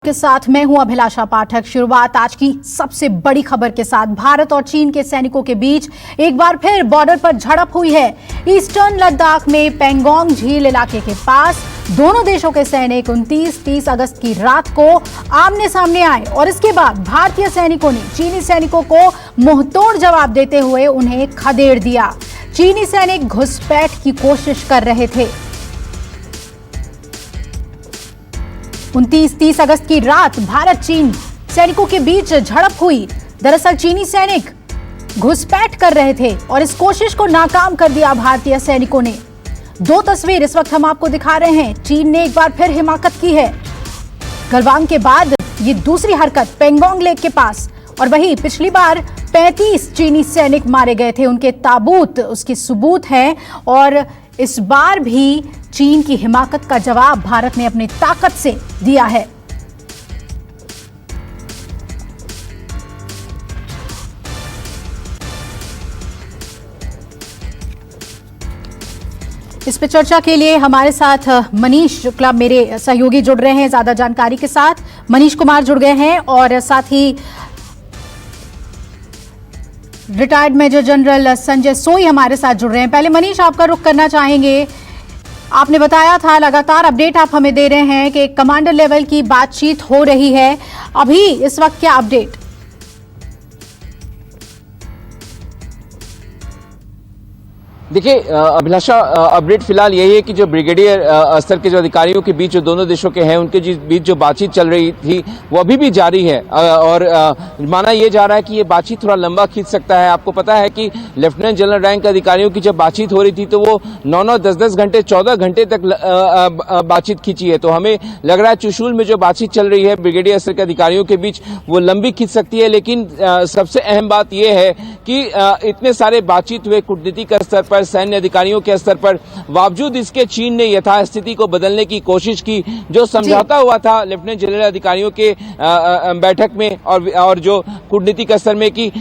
के साथ मैं हूं अभिलाषा पाठक। शुरुआत आज की सबसे बड़ी खबर के साथ। भारत और चीन के सैनिकों के बीच एक बार फिर बॉर्डर पर झड़प हुई है। ईस्टर्न लद्दाख में पेंगोंग झील इलाके के पास दोनों देशों के सैनिक 29-30 अगस्त की रात को आमने सामने आए और इसके बाद भारतीय सैनिकों ने चीनी सैनिकों को मुंहतोड़ जवाब देते हुए उन्हें खदेड़ दिया। चीनी सैनिक घुसपैठ की कोशिश कर रहे थे। 29-30 अगस्त की रात भारत चीन सैनिकों के बीच झड़प हुई। दरअसल चीनी सैनिक घुसपैठ कर रहे थे और इस कोशिश को नाकाम कर दिया भारतीय सैनिकों ने। दो तस्वीर इस वक्त हम आपको दिखा रहे हैं। चीन ने एक बार फिर हिमाकत की है। गलवान के बाद ये दूसरी हरकत पेंगोंग लेक के पास, और वही पिछली बार 35 चीनी सैनिक मारे गए थे, उनके ताबूत उसके सबूत हैं। और इस बार भी चीन की हिमाकत का जवाब भारत ने अपनी ताकत से दिया है। इस पे चर्चा के लिए हमारे साथ मनीष शुक्ला मेरे सहयोगी जुड़ रहे हैं ज्यादा जानकारी के साथ। मनीष कुमार जुड़ गए हैं और साथ ही रिटायर्ड मेजर जनरल संजय सोई हमारे साथ जुड़ रहे हैं। पहले मनीष आपका रुख करना चाहेंगे। आपने बताया था, लगातार अपडेट आप हमें दे रहे हैं कि कमांडर लेवल की बातचीत हो रही है। अभी इस वक्त क्या अपडेट? देखिए अभिलाषा, अपडेट फिलहाल यही है कि जो ब्रिगेडियर स्तर के जो अधिकारियों के बीच जो दोनों देशों के हैं उनके बीच जो बातचीत चल रही थी वो अभी भी जारी है। और माना यह जा रहा है कि ये बातचीत थोड़ा लंबा खींच सकता है। आपको पता है कि लेफ्टिनेंट जनरल रैंक के अधिकारियों की जब बातचीत हो रही थी तो वो 9-9, 10-10 घंटे, 14 घंटे तक बातचीत खींची है। तो हमें लग रहा है चुशूल में जो बातचीत चल रही है ब्रिगेडियर स्तर के अधिकारियों के बीच वो लंबी खींच सकती है। लेकिन सबसे अहम बात यह है कि इतने सारे बातचीत हुए कूटनीतिक स्तर पर, सैन्य अधिकारियों के स्तर पर, बावजूद इसके चीन ने यथास्थिति को बदलने की कोशिश की। जो समझौता हुआ था लेफ्टिनेंट जनरल अधिकारियों के बैठक में और जो कूटनीतिक स्तर में कि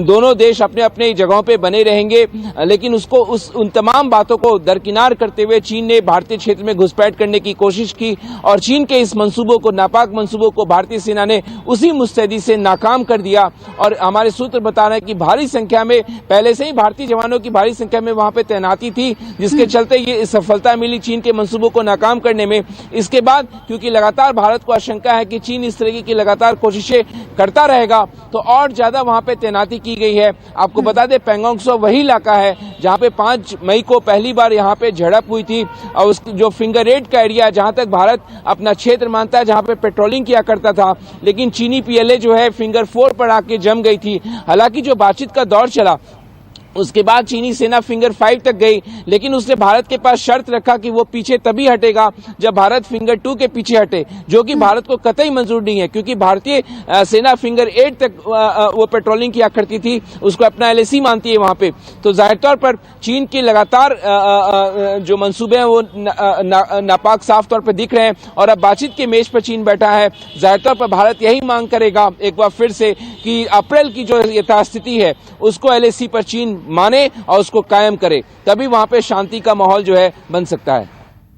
दोनों देश अपने अपने जगहों पे बने रहेंगे, लेकिन उन तमाम बातों को दरकिनार करते हुए चीन ने भारतीय क्षेत्र में घुसपैठ करने की कोशिश की और चीन के इस मंसूबों को, नापाक मंसूबों को भारतीय सेना ने उसी मुस्तैदी से नाकाम कर दिया। और हमारे सूत्र बता रहे हैं कि भारी संख्या में, पहले से ही भारतीय जवानों की भारी संख्या में वहां पे तैनाती थी, जिसके चलते ये सफलता मिली चीन के मंसूबों को नाकाम करने में। इसके बाद क्योंकि लगातार भारत को आशंका है कि चीन इस तरह की लगातार कोशिशें करता रहेगा, तो और ज्यादा वहां पे तैनाती की गई है। आपको बता दें पेंगोंग त्सो वही इलाका है जहां पे 5 मई को पहली बार यहां पे झड़प हुई थी। और उसकी जो फिंगर 8 का एरिया, जहां तक भारत अपना क्षेत्र मानता है, जहां पे पेट्रोलिंग किया करता था, लेकिन चीनी पीएलए जो है फिंगर 4 पर आके जम गई थी। हालांकि जो बातचीत का दौर चला उसके बाद चीनी सेना फिंगर 5 तक गई, लेकिन उसने भारत के पास शर्त रखा कि वो पीछे तभी हटेगा जब भारत फिंगर 2 के पीछे हटे, जो कि भारत को कतई मंजूर नहीं है। क्योंकि भारतीय सेना फिंगर 8 तक वो पेट्रोलिंग किया करती थी, उसको अपना एलएसी मानती है वहां पे। तो जाहिर तौर पर चीन के लगातार जो मंसूबे हैं वो नापाक साफ तौर पर दिख रहे हैं। और अब बातचीत के मेज पर चीन बैठा है। जाहिर तौर पर भारत यही मांग करेगा एक बार फिर से कि अप्रैल की जो यथास्थिति है उसको एलएसी पर चीन माने और उसको कायम करे, तभी वहां पे शांति का माहौल जो है बन सकता है।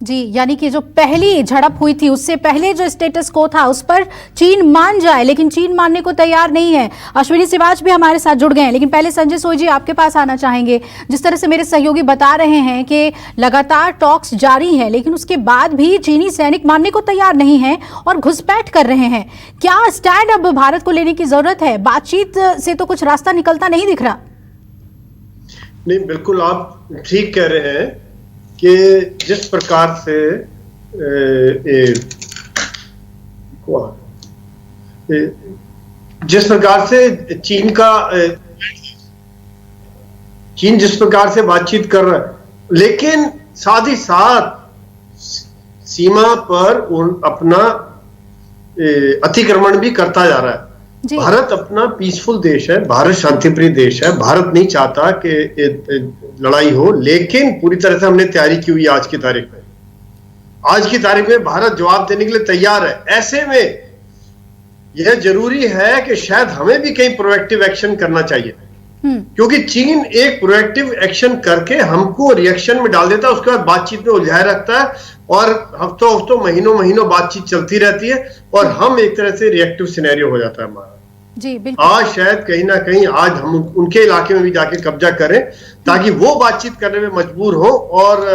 जी, यानी कि जो पहली झड़प हुई थी उससे पहले जो स्टेटस को था उस पर चीन मान जाए, लेकिन चीन मानने को तैयार नहीं है। अश्विनी सिवाच भी हमारे साथ जुड़ गए हैं, लेकिन पहले संजय सोई जी आपके पास आना चाहेंगे। जिस तरह से मेरे सहयोगी बता रहे हैं कि लगातार टॉक्स जारी हैं, लेकिन उसके बाद भी चीनी सैनिक मानने को तैयार नहीं है और घुसपैठ कर रहे हैं। क्या स्टैंड अब भारत को लेने की जरूरत है? बातचीत से तो कुछ रास्ता निकलता नहीं दिख रहा। नहीं, बिल्कुल आप ठीक कह रहे हैं कि जिस प्रकार से चीन जिस प्रकार से बातचीत कर रहा है, लेकिन साथ ही साथ सीमा पर अपना अतिक्रमण भी करता जा रहा है। भारत अपना पीसफुल देश है, भारत शांतिप्रिय देश है। भारत नहीं चाहता कि लड़ाई हो, लेकिन पूरी तरह से हमने तैयारी की हुई आज की तारीख में। आज की तारीख में भारत जवाब देने के लिए तैयार है। ऐसे में यह जरूरी है कि शायद हमें भी कहीं प्रोएक्टिव एक्शन करना चाहिए। क्योंकि चीन एक प्रोएक्टिव एक्शन करके हमको रिएक्शन में डाल देता है, उसके बाद बातचीत में उलझाए रखता है और हफ्तों महीनों महीनों बातचीत चलती रहती है और हम एक तरह से रिएक्टिव सिनेरियो हो जाता है हमारा। जी बिल्कुल। आज शायद कहीं ना कहीं आज हम उनके इलाके में भी जाके कब्जा करें ताकि वो बातचीत करने में मजबूर हो और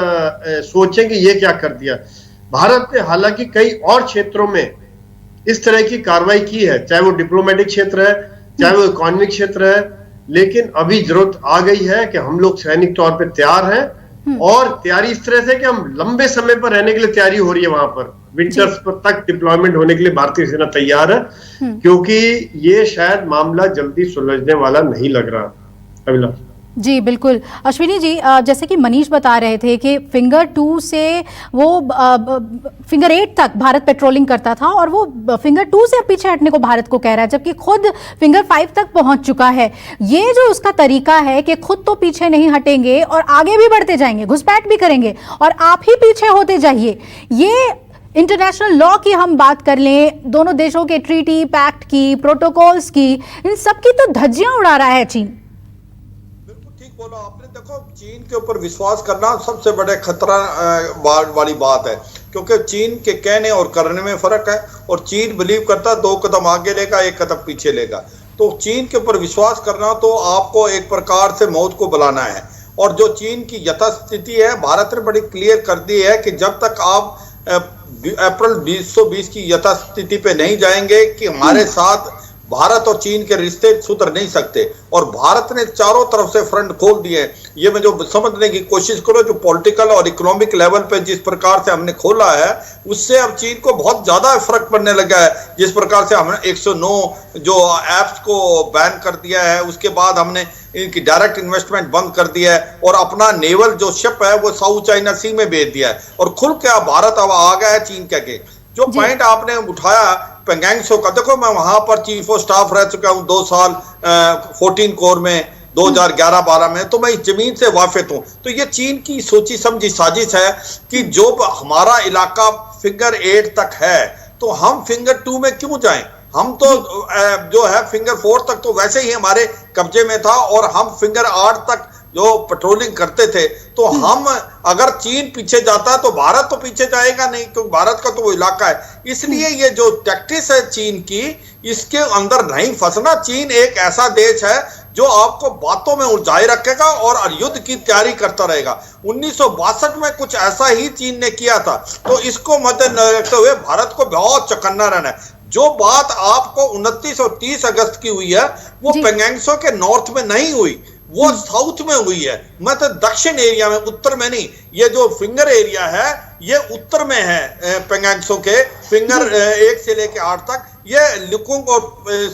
सोचें कि ये क्या कर दिया। भारत ने हालांकि कई और क्षेत्रों में इस तरह की कार्रवाई की है, चाहे वो डिप्लोमेटिक क्षेत्र है, चाहे वो इकोनॉमिक क्षेत्र है, लेकिन अभी जरूरत आ गई है कि हम लोग सैनिक तौर पे तैयार हैं और तैयारी इस तरह से कि हम लंबे समय पर रहने के लिए तैयारी हो रही है। वहां पर विंटर्स पर तक डिप्लॉयमेंट होने के लिए भारतीय सेना तैयार है, क्योंकि ये शायद मामला जल्दी सुलझने वाला नहीं लग रहा। अभिलाष जी बिल्कुल। अश्विनी जी, जैसे कि मनीष बता रहे थे कि फिंगर 2 से वो फिंगर 8 तक भारत पेट्रोलिंग करता था और वो फिंगर 2 से अब पीछे हटने को भारत को कह रहा है, जबकि खुद फिंगर 5 तक पहुंच चुका है। ये जो उसका तरीका है कि खुद तो पीछे नहीं हटेंगे और आगे भी बढ़ते जाएंगे, घुसपैठ भी करेंगे और आप ही पीछे होते जाइए, ये इंटरनेशनल लॉ की हम बात कर लें, दोनों देशों के ट्रीटी पैक्ट की, प्रोटोकॉल्स की, इन सब की तो धज्जियां उड़ा रहा है चीन। बोला आपने। देखो, चीन के ऊपर विश्वास करना सबसे बड़े खतरा वाली बात है, क्योंकि चीन के कहने और करने में फर्क है और चीन बिलीव करता है 2 कदम आगे लेगा 1 कदम पीछे लेगा। तो चीन के ऊपर विश्वास करना तो आपको एक प्रकार से मौत को बुलाना है। और जो चीन की यथास्थिति है, भारत ने बड़ी क्लियर कर दी है कि जब तक आप अप्रैल 2020 की यथास्थिति पे नहीं जाएंगे कि हमारे साथ भारत और चीन के रिश्ते सुधर नहीं सकते। और भारत ने चारों तरफ से फ्रंट खोल दिए। ये मैं जो समझने की कोशिश करो, जो पॉलिटिकल और इकोनॉमिक लेवल पे जिस प्रकार से हमने खोला है, उससे अब चीन को बहुत ज्यादा फर्क पड़ने लगा है। जिस प्रकार से हमने 109 जो एप्स को बैन कर दिया है, उसके बाद हमने इनकी डायरेक्ट इन्वेस्टमेंट बंद कर दिया है और अपना नेवल जो शिप है वो साउथ चाइना सी में भेज दिया है। और खुल के भारत अब आ गया है चीन के। जो पॉइंट आपने उठाया पेंगोंग का, देखो मैं वहां पर चीफ ऑफ स्टाफ रह चुका हूं 2 साल 14 कोर में, 2011-12 में, तो मैं इस जमीन से वाकिफ हूं। तो ये चीन की सोची समझी साजिश है कि जो हमारा इलाका फिंगर 8 तक है तो हम फिंगर 2 में क्यों जाएं। हम तो जो है फिंगर 4 तक तो वैसे ही हमारे कब्जे में था और हम फिंगर 8 तक जो पेट्रोलिंग करते थे। तो हम अगर चीन पीछे जाता है तो भारत तो पीछे जाएगा नहीं, क्योंकि भारत का तो वो इलाका है। इसलिए ये जो टैक्टिस है चीन की, इसके अंदर नहीं फंसना। चीन एक ऐसा देश है जो आपको बातों में उलझाए रखेगा और युद्ध की तैयारी करता रहेगा। 1962 में कुछ ऐसा ही चीन ने किया था। तो इसको मद्देनजर रखते हुए भारत को बहुत चौकन्ना रहना है। जो बात आपको 29 और 30 अगस्त की हुई है वो पेंगोंग के नॉर्थ में नहीं हुई, वो साउथ में हुई है। मतलब दक्षिण एरिया में, उत्तर में नहीं। ये जो फिंगर एरिया है ये उत्तर में है पेंगोंग के, फिंगर 1 से लेके 8 तक ये लुकुंग और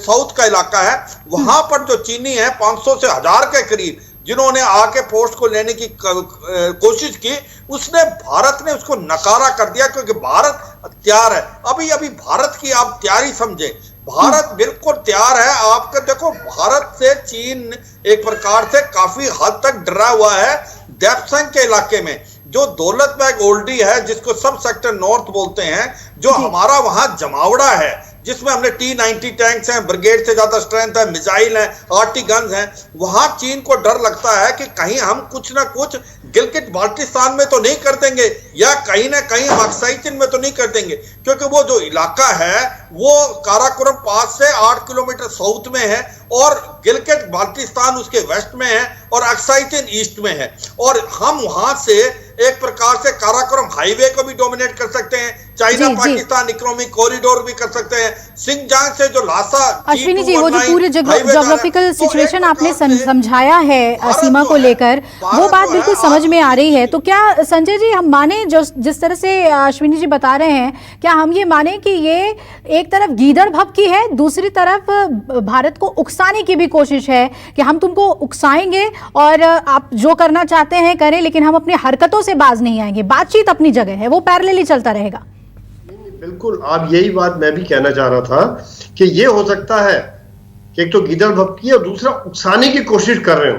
साउथ का इलाका है। वहां पर जो चीनी है 500 से 1000 के करीब, जिन्होंने आके पोस्ट को लेने की कोशिश की, उसने भारत ने उसको नकारा कर दिया, क्योंकि भारत तैयार है। अभी भारत की आप तैयारी समझे, भारत बिल्कुल तैयार है। आपका देखो, भारत से चीन एक प्रकार से काफी हद तक डरा हुआ है। देप्संग के इलाके में जो दौलत बेग ओल्डी है, जिसको सब सेक्टर नॉर्थ बोलते हैं, जो हमारा वहां जमावड़ा है, जिसमें हमने T-90 टैंक्स हैं, ब्रिगेड से ज्यादा स्ट्रेंथ है, मिसाइल हैं, आर्टी गन्स हैं। वहां चीन को डर लगता है कि कहीं हम कुछ ना कुछ गिलगित बाल्टिस्तान में तो नहीं कर देंगे, या कहीं ना कहीं अक्साई चीन में तो नहीं कर देंगे, क्योंकि वो जो इलाका है वो काराकोरम पास से 8 किलोमीटर साउथ में है और गिलगित बाल्टिस्तान उसके वेस्ट में है और अक्साई चीन ईस्ट में है। और हम वहां से एक प्रकार से काराकोरम हाईवे को भी डोमिनेट कर सकते हैं, चाइना पाकिस्तान इकोनॉमिक कॉरिडोर भी कर सकते हैं, सिंगजांग से जो लासा। अश्विनी जी, वो जो पूरी ज्योग्राफिकल सिचुएशन आपने समझाया है सीमा को लेकर, वो बात बिल्कुल समझ में आ रही है। तो क्या संजय जी हम माने, जो जिस तरह से अश्विनी जी बता रहे हैं, क्या हम ये माने कि ये एक तरफ गीदड़ भभकी है, दूसरी तरफ भारत को उकसाने की भी कोशिश है कि हम तुमको उकसाएंगे और आप जो करना चाहते हैं करें, लेकिन हम अपनी हरकतों से बाज नहीं आएंगे। बातचीत अपनी जगह है, वो पैरेलली चलता रहेगा। बिल्कुल, आप यही बात मैं भी कहना चाह रहा था कि ये हो सकता है कि एक तो गीदड़ भभकी है और दूसरा उकसाने की कोशिश कर रहे हो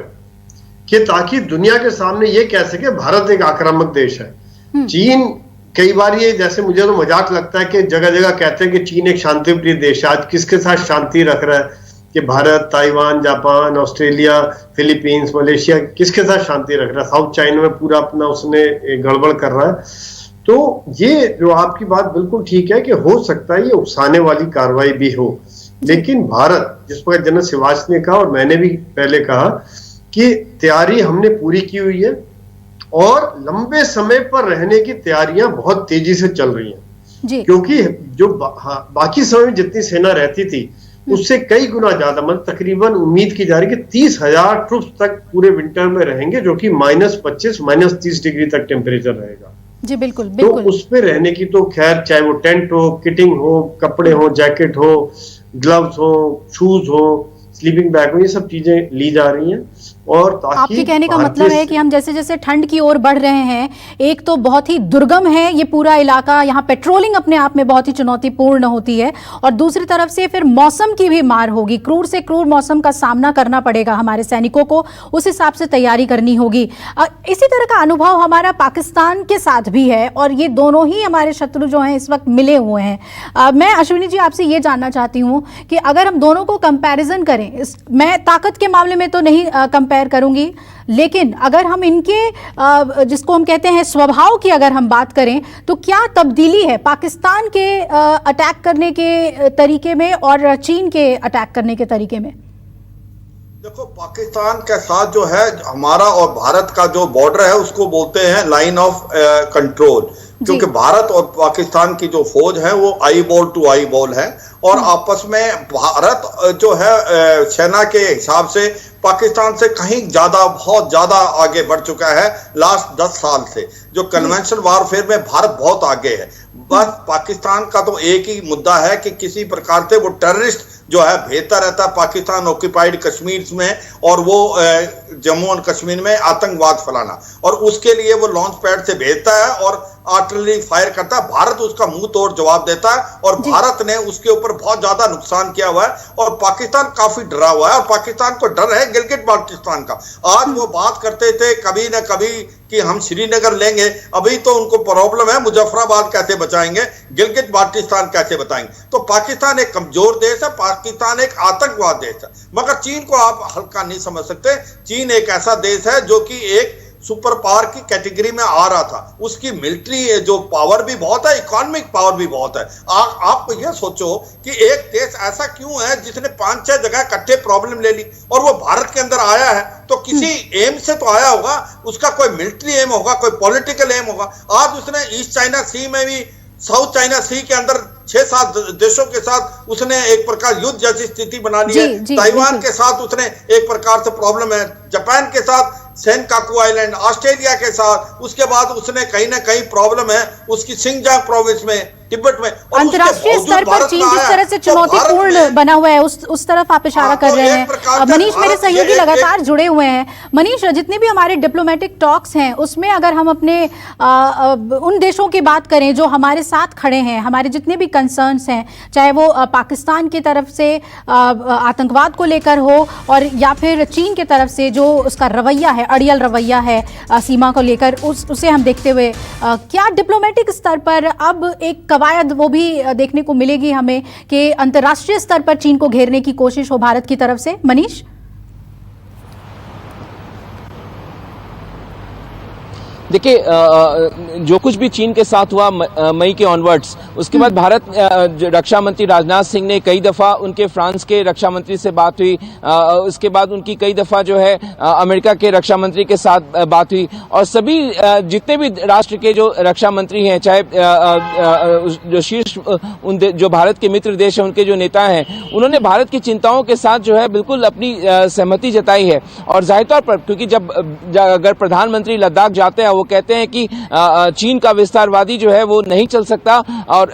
कि ताकि दुनिया के सामने ये कह सके भारत एक आक्रामक देश है। चीन कई बार ये, जैसे मुझे तो मजाक लगता है कि जगह जगह कहते हैं कि चीन एक शांतिप्रिय देश है। आज किसके साथ शांति रख रहा है, कि Bharat, Taiwan, Japan, Australia, Philippines, Malaysia किसके साथ शांति रख रहा है, साउथ चाइना में पूरा अपना उसने गड़बड़ कर रहा है। तो ये जो आपकी बात बिल्कुल ठीक है कि हो सकता है ये उकसाने वाली कार्रवाई भी हो, लेकिन भारत, जिस पर जनरल शिवाच ने कहा और मैंने भी पहले कहा कि तैयारी हमने पूरी की हुई है और लंबे समय पर रहने की तैयारियां बहुत तेजी से चल रही हैं जी। क्योंकि जो बाकी समय में जितनी सेना रहती थी उससे कई गुना ज्यादा, मतलब तकरीबन उम्मीद की जा रही है कि 30,000 ट्रूप्स तक पूरे विंटर में रहेंगे, जो कि -25 -30 डिग्री तक टेम्परेचर रहेगा जी। बिल्कुल बिल्कुल। तो उस पे रहने की तो खैर, चाहे वो टेंट हो, किटिंग हो, कपड़े हो, जैकेट हो, ग्लव्स हो, शूज हो, स्लीपिंग बैग हो, ये सब चीजें ली जा रही हैं। और आपके कहने का मतलब है कि हम जैसे जैसे ठंड की ओर बढ़ रहे हैं, एक तो बहुत ही दुर्गम है ये पूरा इलाका, यहाँ पेट्रोलिंग अपने आप में बहुत ही चुनौतीपूर्ण होती है, और दूसरी तरफ से फिर मौसम की भी मार होगी, क्रूर से क्रूर मौसम का सामना करना पड़ेगा हमारे सैनिकों को, उस हिसाब से तैयारी करनी होगी। इसी तरह का अनुभव हमारा पाकिस्तान के साथ भी है, और ये दोनों ही हमारे शत्रु जो हैं इस वक्त मिले हुए हैं। मैं अश्विनी जी आपसे ये जानना चाहती हूँ कि अगर हम दोनों को कंपैरिजन करें, मैं ताकत के मामले में तो नहीं कंपेयर करूंगी, लेकिन अगर हम इनके जिसको हम कहते हैं स्वभाव की अगर हम बात करें, तो क्या तब्दीली है पाकिस्तान के अटैक करने के तरीके में और चीन के अटैक करने के तरीके में? देखो, पाकिस्तान के साथ जो है हमारा और भारत का जो बॉर्डर है उसको बोलते हैं लाइन ऑफ कंट्रोल, क्योंकि भारत और पाकिस्तान की जो फौज है वो eyeball to eyeball है, और आपस में भारत जो है सेना के हिसाब से पाकिस्तान से कहीं ज्यादा, बहुत ज्यादा आगे बढ़ चुका है लास्ट 10 साल से। जो कन्वेंशनल वारफेयर में भारत बहुत आगे है। बस पाकिस्तान का तो एक ही मुद्दा है कि किसी प्रकार से वो टेररिस्ट जो है भेजता रहता है पाकिस्तान ऑक्यूपाइड कश्मीर में, और वो जम्मू और कश्मीर में आतंकवाद फैलाना, और उसके लिए वो लॉन्च पैड से भेजता है और आर्टिलरी फायर करता है। भारत उसका मुंह तोड़ जवाब देता है, और भारत ने उसके ऊपर बहुत ज्यादा नुकसान किया हुआ है, और पाकिस्तान काफी डरा हुआ है, और पाकिस्तान को डर है गिलगिट बाल्टिस्तान का। आज वो बात करते थे कभी न कभी कि हम श्रीनगर लेंगे, अभी तो उनको प्रॉब्लम है मुजफ्फराबाद कैसे बचाएंगे, गिलगिट बाल्टिस्तान कैसे बताएंगे। तो पाकिस्तान एक कमजोर देश है, पाकिस्तान एक आतंकवाद देश है, मगर चीन को आप हल्का नहीं समझ सकते। चीन एक ऐसा देश है जो कि एक सुपर पावर की कैटेगरी में आ रहा था, उसकी मिलिट्री जो पावर भी बहुत है, इकोनॉमिक पावर भी बहुत है। आप यह सोचो कि एक देश ऐसा क्यों है जिसने 5-6 जगह इकट्ठे प्रॉब्लम ले ली, और वो भारत के अंदर आया है तो किसी एम से तो आया होगा, उसका कोई मिलिट्री एम होगा, कोई पॉलिटिकल एम होगा। आज उसने ईस्ट चाइना सी में भी, साउथ चाइना सी के अंदर 6-7 देशों के साथ उसने एक प्रकार युद्ध जैसी स्थिति बना ली है। ताइवान के साथ उसने एक प्रकार से प्रॉब्लम है, जापान के साथ सेनकाकू आइलैंड, ऑस्ट्रेलिया के साथ, उसके बाद उसने कहीं ना कहीं प्रॉब्लम है उसकी सिंगजांग प्रोविंस में, तिब्बत में। अंतर्राष्ट्रीय स्तर पर चीन जिस तरह से चुनौतीपूर्ण बना हुआ है उस तरफ आप इशारा कर रहे हैं। मनीष, मेरे सहयोगी लगातार जुड़े हुए हैं। मनीष, जितने भी हमारे डिप्लोमेटिक टॉक्स हैं उसमें अगर हम अपने उन देशों की बात करें जो हमारे साथ खड़े हैं, हमारे जितने भी कंसर्न्स हैं, चाहे वो पाकिस्तान की तरफ से आतंकवाद को लेकर हो, और या फिर चीन की तरफ से जो उसका रवैया है, अड़ियल रवैया है सीमा को लेकर, उसे हम देखते हुए क्या डिप्लोमेटिक स्तर पर अब एक कवायद वो भी देखने को मिलेगी हमें कि अंतर्राष्ट्रीय स्तर पर चीन को घेरने की कोशिश हो भारत की तरफ से? मनीष, देखिए, जो कुछ भी चीन के साथ हुआ मई के ऑनवर्ड्स, उसके बाद भारत रक्षा मंत्री राजनाथ सिंह ने कई दफा उनके फ्रांस के रक्षा मंत्री से बात हुई, उसके बाद उनकी कई दफा जो है अमेरिका के रक्षा मंत्री के साथ बात हुई, और सभी जितने भी राष्ट्र के जो रक्षा मंत्री हैं, चाहे जो शीर्ष जो भारत के मित्र देश हैं उनके जो नेता हैं, उन्होंने भारत की चिंताओं के साथ जो है बिल्कुल अपनी सहमति जताई है। और जाहिर तौर पर, क्योंकि जब अगर प्रधानमंत्री लद्दाख जाते हैं वो कहते हैं कि चीन का विस्तारवादी जो है वो नहीं चल सकता, और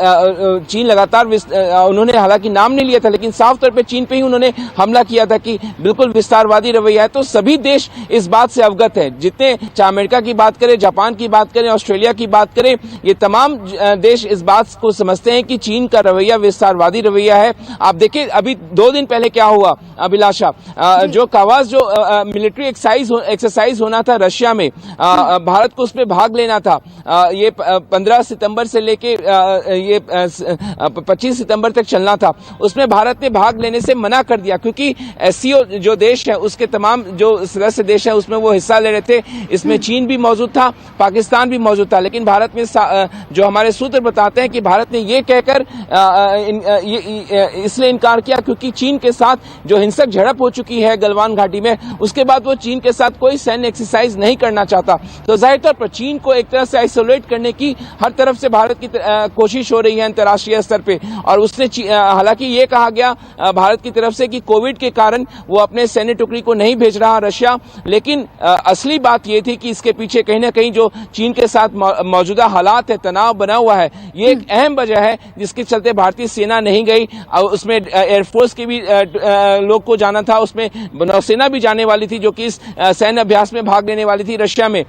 चीन लगातार उन्होंने हालांकि नाम नहीं लिया था, लेकिन साफ तौर पे चीन पे ही उन्होंने हमला किया था कि बिल्कुल विस्तारवादी रवैया है। तो सभी देश इस बात से अवगत है, जितने चाहे अमेरिका की बात करें, जापान की बात करें, ऑस्ट्रेलिया की बात करें, ये तमाम देश इस बात को समझते हैं कि चीन का रवैया विस्तारवादी रवैया है। आप देखिए, अभी 2 दिन पहले क्या हुआ अभिलाषा, जो कावास जो मिलिट्री एक्सरसाइज होना था रशिया में, भारत को उसमें भाग लेना था। ये 15 सितंबर से लेके ये 25 सितंबर तक चलना था। उसमें भारत ने भाग लेने से मना कर दिया, क्योंकि एससीओ जो देश है उसके तमाम जो सदस्य देश है उसमें वो हिस्सा ले रहे थे। इसमें चीन भी मौजूद था, पाकिस्तान भी मौजूद था, लेकिन भारत में जो हमारे सूत्र बताते हैं कि भारत ने ये कहकर इसलिए इनकार किया क्योंकि चीन के साथ जो हिंसक झड़प हो चुकी है गलवान घाटी में, उसके बाद वो चीन के साथ कोई सैन्य एक्सरसाइज नहीं करना चाहता। तो जाहिर तौर पर चीन को एक तरह से आइसोलेट करने की हर तरफ से भारत की कोशिश हो रही है अंतर्राष्ट्रीय स्तर पे। और उसने हालांकि ये कहा गया भारत की तरफ से कि कोविड के कारण वो अपने सैन्य टुकड़ी को नहीं भेज रहा रशिया, लेकिन असली बात ये थी कि इसके पीछे कहीं ना कहीं जो चीन के साथ मौजूदा हालात है, तनाव बना हुआ है, ये एक अहम वजह है जिसके चलते भारतीय सेना नहीं गई। उसमें एयरफोर्स की भी लोग को जाना था, उसमें नौसेना भी जाने वाली थी जो कि इस सैन्य अभ्यास में भाग लेने वाली थी रशिया में।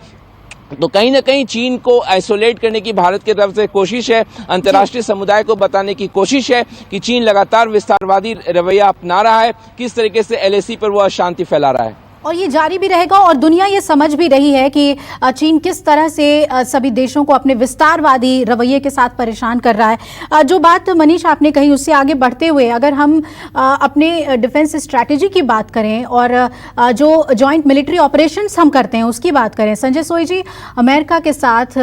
तो कहीं ना कहीं चीन को आइसोलेट करने की भारत की तरफ से कोशिश है, अंतर्राष्ट्रीय समुदाय को बताने की कोशिश है कि चीन लगातार विस्तारवादी रवैया अपना रहा है, किस तरीके से एलएसी पर वो अशांति फैला रहा है। और ये जारी भी रहेगा और दुनिया ये समझ भी रही है कि चीन किस तरह से सभी देशों को अपने विस्तारवादी रवैये के साथ परेशान कर रहा है। जो बात मनीष आपने कही उससे आगे बढ़ते हुए अगर हम अपने डिफेंस स्ट्रैटेजी की बात करें और जो जॉइंट मिलिट्री ऑपरेशंस हम करते हैं उसकी बात करें, संजय सोई जी, अमेरिका के साथ,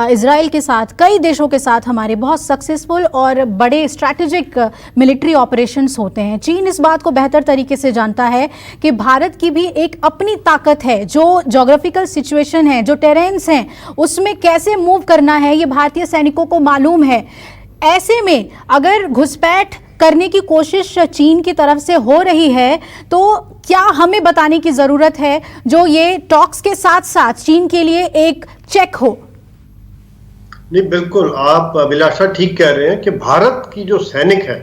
इजराइल के साथ, कई देशों के साथ हमारे बहुत सक्सेसफुल और बड़े स्ट्रैटेजिक मिलिट्री ऑपरेशंस होते हैं। चीन इस बात को बेहतर तरीके से जानता है कि भारत की भी एक अपनी ताकत है, जो ज्योग्राफिकल सिचुएशन है, जो टेरेन्स हैं, उसमें कैसे मूव करना है ये भारतीय सैनिकों को मालूम है। ऐसे में अगर घुसपैठ करने की कोशिश चीन की तरफ से हो रही है तो क्या हमें बताने की जरूरत है जो ये टॉक्स के साथ साथ चीन के लिए एक चेक हो? नहीं, बिल्कुल आप अभिलाषा ठीक कह रहे हैं कि भारत की जो सैनिक है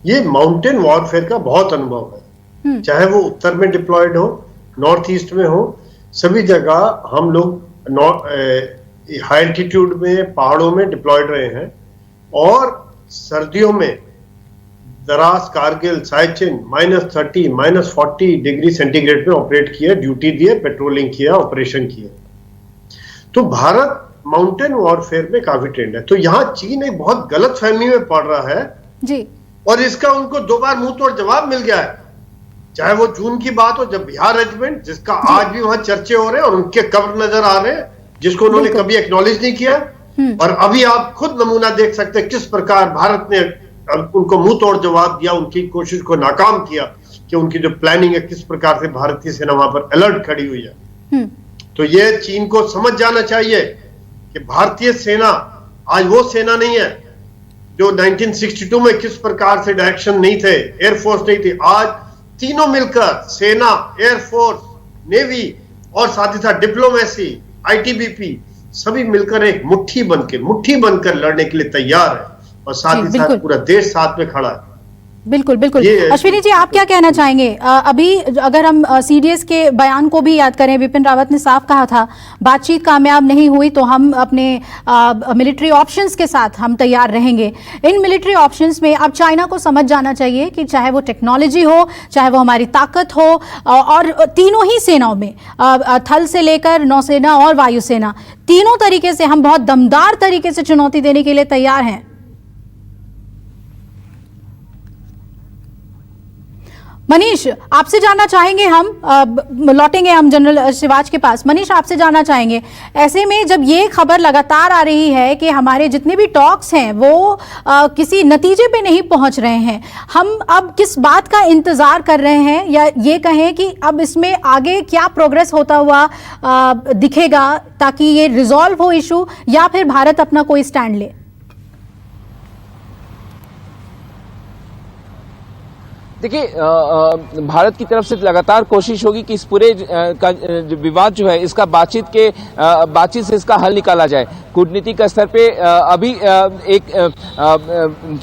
ये माउंटेन वॉरफेयर का बहुत अनुभव है। चाहे वो उत्तर में डिप्लॉयड हो, नॉर्थ ईस्ट में हो, सभी जगह हम लोग हाई एल्टीट्यूड में, पहाड़ों में डिप्लॉयड रहे हैं। और सर्दियों में दरास, कारगिल, साइचिन -30, -40 डिग्री सेंटीग्रेड में ऑपरेट किया, ड्यूटी दिए, पेट्रोलिंग किया, ऑपरेशन किया। तो भारत माउंटेन वॉरफेयर में काफी ट्रेंड है। तो यहाँ चीन एक बहुत गलत फहमी में पड़ रहा है जी, और इसका उनको 2 बार मुंह तोड़ जवाब मिल गया है। चाहे वो जून की बात हो जब बिहार रेजिमेंट, जिसका आज भी वहां चर्चे हो रहे हैं और उनके कब्र नजर आ रहे हैं, जिसको उन्होंने कभी एक्नॉलेज नहीं किया, और अभी आप खुद नमूना देख सकते हैं किस प्रकार भारत ने उनको मुंह तोड़ जवाब दिया, उनकी कोशिश को नाकाम किया कि उनकी जो प्लानिंग है किस प्रकार से भारतीय सेना वहां पर अलर्ट खड़ी हुई है। तो ये चीन को समझ जाना चाहिए कि भारतीय सेना आज वो सेना नहीं है जो 1962 में किस प्रकार से डायरेक्शन नहीं थे, एयरफोर्स नहीं थी। आज तीनों मिलकर, सेना, एयरफोर्स, नेवी और साथ ही साथ डिप्लोमेसी, आईटीबीपी, सभी मिलकर एक मुट्ठी बनकर लड़ने के लिए तैयार है और साथ ही साथ पूरा देश साथ में खड़ा है। बिल्कुल बिल्कुल। अश्विनी जी, आप क्या कहना चाहेंगे? अभी अगर हम सीडीएस के बयान को भी याद करें, विपिन रावत ने साफ कहा था बातचीत कामयाब नहीं हुई तो हम अपने मिलिट्री ऑप्शंस के साथ हम तैयार रहेंगे। इन मिलिट्री ऑप्शंस में अब चाइना को समझ जाना चाहिए कि चाहे वो टेक्नोलॉजी हो, चाहे वो हमारी ताकत हो, और तीनों ही सेनाओं में, थल से लेकर नौसेना और वायुसेना, तीनों तरीके से हम बहुत दमदार तरीके से चुनौती देने के लिए तैयार हैं। मनीष, आपसे जानना चाहेंगे हम, लौटेंगे हम जनरल शिवाज के पास। मनीष, आपसे जानना चाहेंगे, ऐसे में जब ये खबर लगातार आ रही है कि हमारे जितने भी टॉक्स हैं वो किसी नतीजे पे नहीं पहुंच रहे हैं, हम अब किस बात का इंतजार कर रहे हैं, या ये कहें कि अब इसमें आगे क्या प्रोग्रेस होता हुआ दिखेगा ताकि ये रिजॉल्व हो इशू, या फिर भारत अपना कोई स्टैंड ले? देखिए, भारत की तरफ से लगातार कोशिश होगी कि इस पूरे का विवाद जो है इसका बातचीत से इसका हल निकाला जाए। कूटनीतिक स्तर पे अभी एक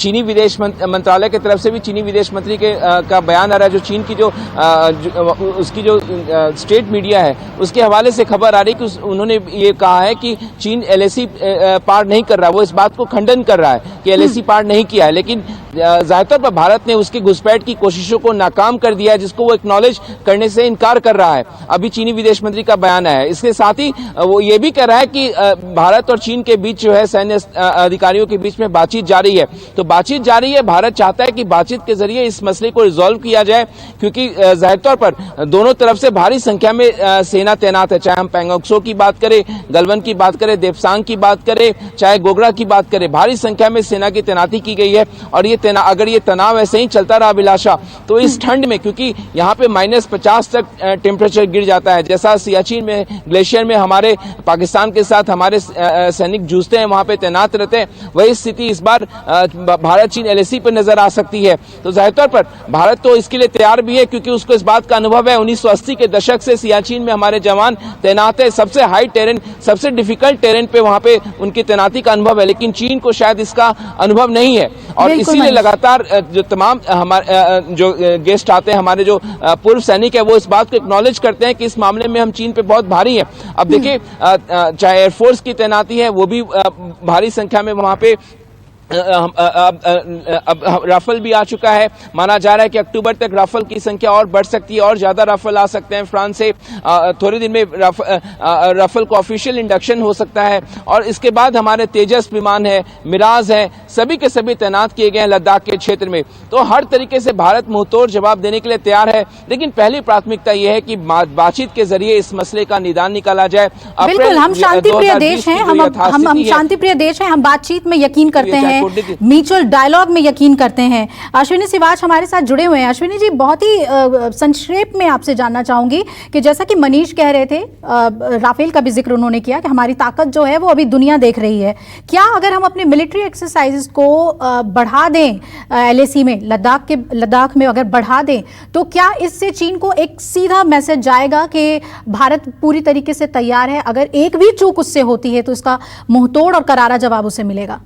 चीनी विदेश मंत्रालय की तरफ से भी चीनी विदेश मंत्री का बयान आ रहा है, जो चीन की उसकी जो स्टेट मीडिया है उसके हवाले से खबर आ रही है कि उन्होंने ये कहा है कि चीन एलएसी पार नहीं कर रहा। वो इस बात को खंडन कर रहा है कि एलएसी पार नहीं किया है, लेकिन जाहिर तौर पर भारत ने उसके घुसपैठ की कोशिशों को नाकाम कर दिया है, जिसको वो एक्नॉलेज करने से इनकार कर रहा है। अभी चीनी विदेश मंत्री का बयान है। इसके साथ ही वो ये भी कह रहा है कि भारत और चीन के बीच जो है सैन्य अधिकारियों के बीच में बातचीत जारी है। तो बातचीत जारी है, भारत चाहता है कि बातचीत के जरिए इस मसले को रिजॉल्व किया जाए, क्योंकि जाहिर तौर पर दोनों तरफ से भारी संख्या में सेना तैनात है। चाहे हम पैंगोंग त्सो की बात करें, गलवान की बात करें, देपसांग की बात करें, चाहे गोगरा की बात करें, भारी संख्या में सेना की तैनाती की गई है। और ये अगर ये तनाव ऐसे ही चलता रहा अभिलाषा, तो इस ठंड में, क्योंकि यहाँ पे -50 तक टेम्परेचर गिर जाता है, जैसा सियाचिन में ग्लेशियर में हमारे पाकिस्तान के साथ हमारे सैनिक जूझते हैं, वहां पे तैनात रहते हैं, वही स्थिति इस बार भारत चीन LAC पर नजर आ सकती है। तो जाहिर तौर पर भारत तो इसके लिए तैयार भी है, क्योंकि उसको इस बात का अनुभव है। 1980 के दशक से सियाचिन में हमारे जवान तैनात है, सबसे हाई टेरेन, सबसे डिफिकल्ट टेरेन पे वहां पे उनकी तैनाती का अनुभव है, लेकिन चीन को शायद इसका अनुभव नहीं है। और इसीलिए लगातार जो तमाम हमारे जो गेस्ट आते हैं, हमारे जो पूर्व सैनिक है, वो इस बात को एक्नॉलेज करते हैं कि इस मामले में हम चीन पे बहुत भारी है। अब देखिए, चाहे एयरफोर्स की तैनाती है, वो भी भारी संख्या में वहां पे अब राफेल भी आ चुका है। माना जा रहा है कि अक्टूबर तक राफेल की संख्या और बढ़ सकती है, और ज्यादा राफेल आ सकते हैं फ्रांस से। थोड़े दिन में राफेल को ऑफिशियल इंडक्शन हो सकता है। और इसके बाद हमारे तेजस विमान है, मिराज है, सभी के सभी तैनात किए गए हैं लद्दाख के क्षेत्र में। तो हर तरीके से भारत मुंहतोड़ जवाब देने के लिए तैयार है, लेकिन पहली प्राथमिकता यह है कि बातचीत के जरिए इस मसले का निदान निकाला जाए। बिल्कुल, हम शांतिप्रिय देश हैं, हम शांतिप्रिय देश हैं, हम बातचीत में यकीन करते हैं, म्यूचुअल डायलॉग में यकीन करते हैं। अश्विनी सिवाच हमारे साथ जुड़े हुए हैं। अश्विनी जी, बहुत ही संक्षेप में आपसे जानना चाहूंगी कि जैसा कि मनीष कह रहे थे, राफेल का भी जिक्र उन्होंने किया कि हमारी ताकत जो है वो अभी दुनिया देख रही है। क्या अगर हम अपने मिलिट्री एक्सरसाइजेस को बढ़ा दें LAC में, लद्दाख में अगर बढ़ा दें, तो क्या इससे चीन को एक सीधा मैसेज जाएगा कि भारत पूरी तरीके से तैयार है, अगर एक भी चूक उससे होती है तो इसका मुंहतोड़ और करारा जवाब उसे मिलेगा?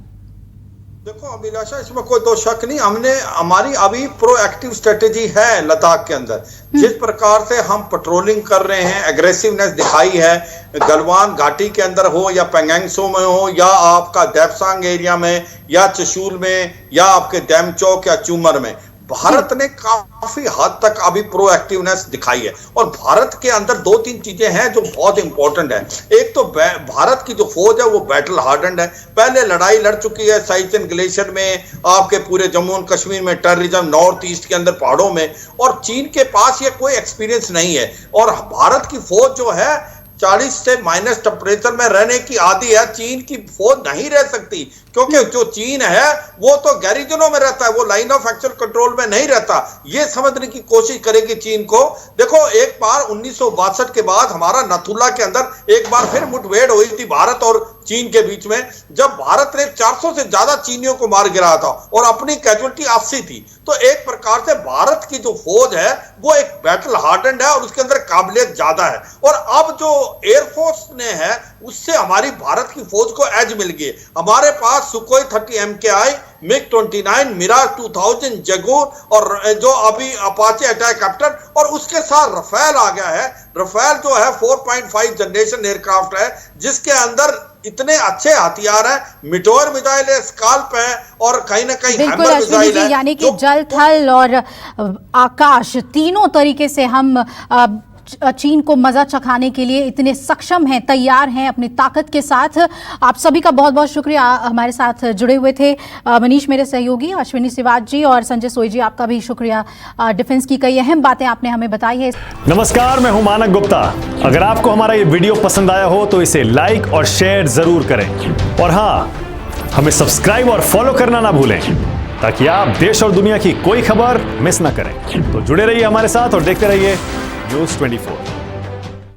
देखो अभिलाषा, इसमें कोई दो शक नहीं, हमारी अभी प्रोएक्टिव स्ट्रेटेजी है लद्दाख के अंदर। जिस प्रकार से हम पेट्रोलिंग कर रहे हैं, एग्रेसिवनेस दिखाई है, गलवान घाटी के अंदर हो या पैंगोंग त्सो में हो, या आपका देपसांग एरिया में, या चशूल में, या आपके डेमचौक या चूमर में, भारत ने काफी हद तक अभी प्रोएक्टिवनेस दिखाई है। और भारत के अंदर 2-3 चीजें हैं जो बहुत इंपॉर्टेंट है। एक तो भारत की जो फौज है वो बैटल हार्डन्ड है, पहले लड़ाई लड़ चुकी है सियाचिन ग्लेशियर में, आपके पूरे जम्मू एंड कश्मीर में, टेररिज्म, नॉर्थ ईस्ट के अंदर पहाड़ों में, और चीन के पास ये कोई एक्सपीरियंस नहीं है। और भारत की फौज जो है 40 से माइनस टेम्परेचर में रहने की आदी है। चीन की फौज नहीं रह सकती, क्योंकि जो चीन है वो तो गैरिजनों में रहता है, वो लाइन ऑफ एक्चुअल कंट्रोल में नहीं रहता। ये समझने की कोशिश करेगी चीन को। देखो, एक बार 1962 के बाद हमारा नथुला के अंदर एक बार फिर मुठभेड़ हुई थी भारत और चीन के बीच में, जब भारत ने 400 से ज्यादा चीनियों को मार गिराया था और अपनी कैजुअलिटी 80 थी। तो एक प्रकार से भारत की जो फौज है वो एक बैटल हार्डन्ड है और उसके अंदर काबिलियत ज्यादा है। और अब जो एयरफोर्स ने है उससे हमारी भारत की फौज को एज मिल गई। हमारे पास सुखोई 30 MKI, MiG-29, मिराज 2000, जगूर और जो अभी अपाचे अटैक, और उसके साथ रफेल आ गया है। रफेल जो है 4.5 जनरेशन एयरक्राफ्ट है, जिसके अंदर इतने अच्छे हथियार हैं, मिटोर मिसाइल है, स्काल्प है, और कहीं ना कहीं हैमर मिसाइल है। यानी कि जल, थल और आकाश तीनों तरीके से हम चीन को मजा चखाने के लिए इतने सक्षम हैं, तैयार हैं अपनी ताकत के साथ। आप सभी का बहुत बहुत शुक्रिया, हमारे साथ जुड़े हुए थे मनीष मेरे सहयोगी, अश्विनी सिवाच जी और संजय सोई जी, आपका भी शुक्रिया। डिफेंस की कई अहम बातें आपने हमें बताई है। नमस्कार, मैं हूं मानक गुप्ता। अगर आपको हमारा ये वीडियो पसंद आया हो तो इसे लाइक और शेयर जरूर करें, और हाँ, हमें सब्सक्राइब और फॉलो करना ना भूलें, ताकि आप देश और दुनिया की कोई खबर मिस ना करें। तो जुड़े रहिए हमारे साथ और देखते रहिए News 24।